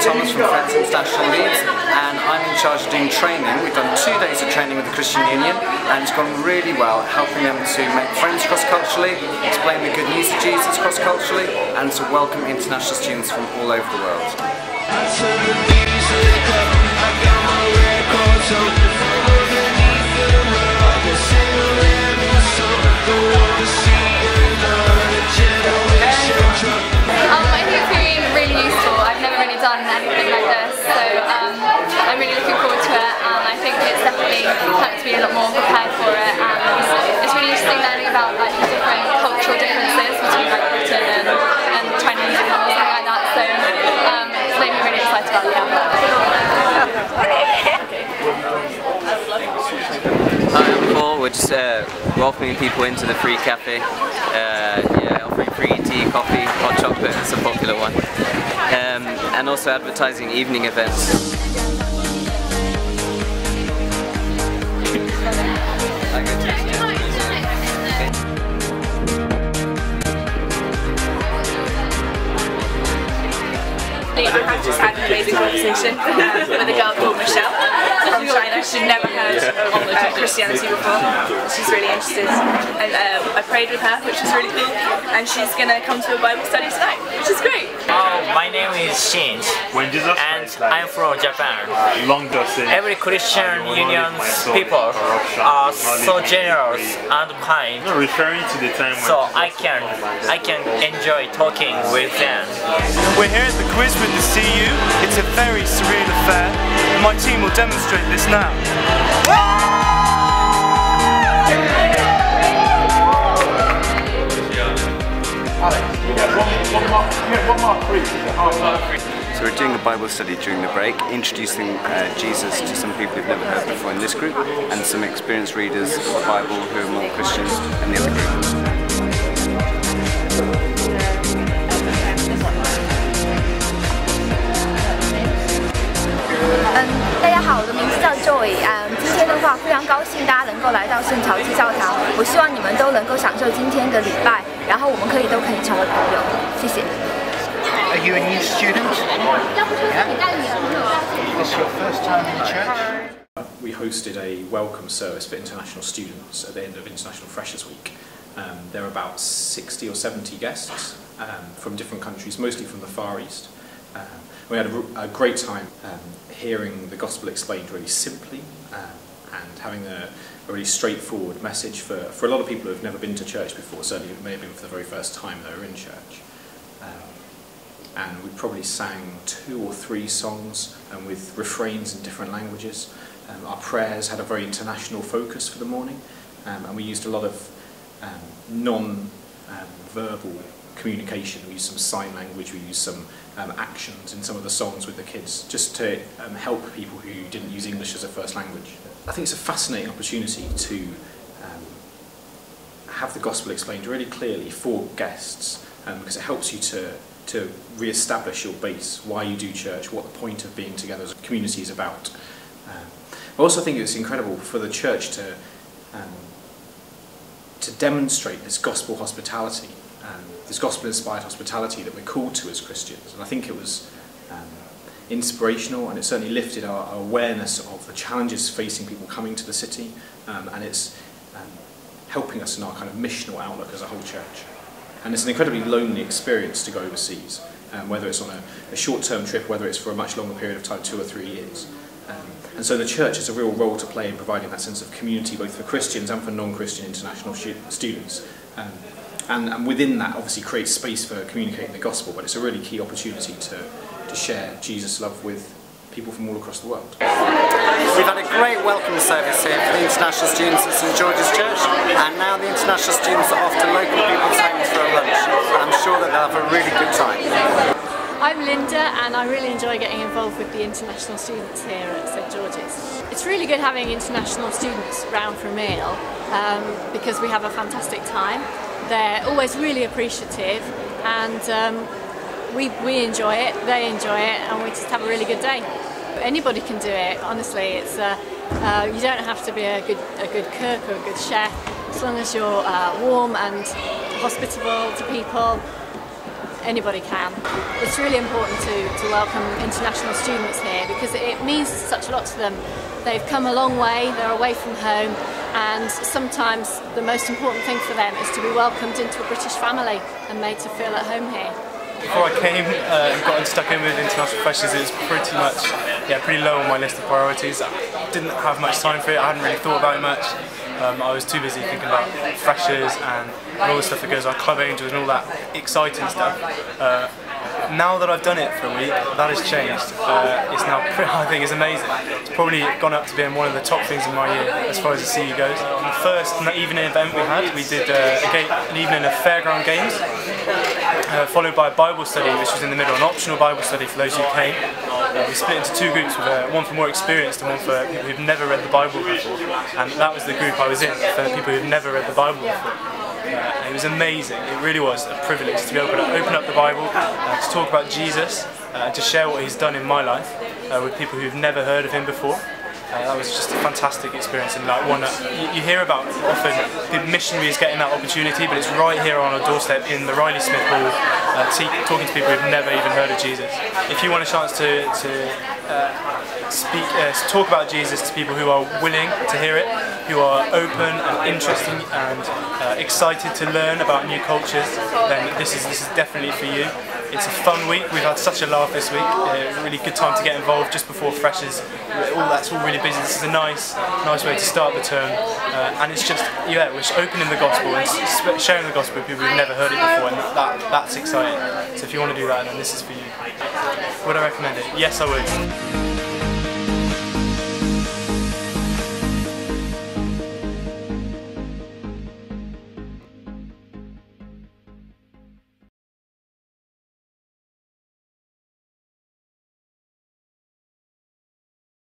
Thomas from Friends International Leeds, and I'm in charge of doing training. We've done 2 days of training with the Christian Union, and it's gone really well, helping them to make friends cross-culturally, explain the good news of Jesus cross-culturally, and to welcome international students from all over the world. Anything like this, so I'm really looking forward to it, and I think it's definitely helped me a lot more prepared for it, and it's really interesting learning about like the different cultural differences between like Britain and Chinese and something like that, so it's made me really excited about the outlook. Hi, I'm Paul. We're just welcoming people into the free cafe, offering free tea, coffee, hot chocolate, it's a popular one. And also advertising evening events. I've just had an amazing conversation with a girl called Michelle from China. She'd never heard of Christianity before. She's really interested, and I prayed with her, which was really cool, and she's going to come to a Bible study tonight, which is great. My name is Shin, and I'm from Japan. Every Christian Union's people are so generous and kind, so I can enjoy talking with them. We're here at the quiz to see you. It's a very surreal affair. My team will demonstrate this now. So we're doing a Bible study during the break, introducing Jesus to some people who've never heard before in this group, and some experienced readers of the Bible who are more Christians than the other group. 大家好，我的名字叫 Joy。今天的话非常高兴大家能够来到圣乔治教堂。我希望你们都能够享受今天的礼拜，然后我们都可以成为朋友。谢谢。Are you a new student? Yeah. This is your first time in church? We hosted a welcome service for international students at the end of International Freshers Week. There were about 60 or 70 guests from different countries, mostly from the Far East. We had a great time hearing the gospel explained really simply and having a really straightforward message for a lot of people who have never been to church before. Certainly it may have been for the very first time they were in church. And we probably sang 2 or 3 songs with refrains in different languages. Our prayers had a very international focus for the morning, and we used a lot of non-verbal communication. We used some sign language, we used some actions in some of the songs with the kids, just to help people who didn't use English as a first language. I think it's a fascinating opportunity to have the gospel explained really clearly for guests, because it helps you to re-establish your base, why you do church, what the point of being together as a community is about. I also think it's incredible for the church to demonstrate this gospel hospitality, this gospel-inspired hospitality that we're called to as Christians. And I think it was inspirational, and it certainly lifted our awareness of the challenges facing people coming to the city, and it's helping us in our kind of missional outlook as a whole church. And it's an incredibly lonely experience to go overseas, whether it's on a short-term trip, whether it's for a much longer period of time, 2 or 3 years. And so the church has a real role to play in providing that sense of community, both for Christians and for non-Christian international students. And within that, obviously, creates space for communicating the gospel, but it's a really key opportunity to share Jesus' love with people from all across the world. We've had a great welcome service here for the international students at St George's Church, and now the international students are off to local people's homes for a lunch. I'm sure that they'll have a really good time. I'm Linda, and I really enjoy getting involved with the international students here at St George's. It's really good having international students round for a meal because we have a fantastic time. They're always really appreciative, and we enjoy it, they enjoy it, and we just have a really good day. Anybody can do it, honestly. It's you don't have to be a good cook or a good chef, as long as you're warm and hospitable to people. anybody can. It's really important to welcome international students here because it means such a lot to them. They've come a long way, they're away from home, and sometimes the most important thing for them is to be welcomed into a British family and made to feel at home here. Before I came and got stuck in with international freshers, it was pretty low on my list of priorities. I didn't have much time for it, I hadn't really thought about it much. I was too busy thinking about freshers and all the stuff that goes on, Club Angels and all that exciting stuff. Now that I've done it for a week, that has changed. It's now, I think, it's amazing. It's probably gone up to being one of the top things in my year as far as the CU goes. On the first evening event we did an evening of fairground games, followed by a Bible study, which was in the middle, an optional Bible study for those who came. We split into two groups, with one for more experienced and one for people who've never read the Bible before. And that was the group I was in, for people who've never read the Bible before. It was amazing. It really was a privilege to be able to open up the Bible, to talk about Jesus, to share what He's done in my life with people who've never heard of Him before. That was just a fantastic experience, and like one that you hear about often. The missionaries getting that opportunity, but it's right here on our doorstep in the Riley Smith Hall, talking to people who've never even heard of Jesus. If you want a chance to talk about Jesus to people who are willing to hear it, who are open and interested and excited to learn about new cultures, then this is definitely for you. It's a fun week. We've had such a laugh this week. Really good time to get involved just before freshers. That's all really busy. This is a nice way to start the term, and it's just we're opening the gospel and sharing the gospel with people who've never heard it before, and that's exciting. So if you want to do that, then this is for you. Would I recommend it? Yes, I would.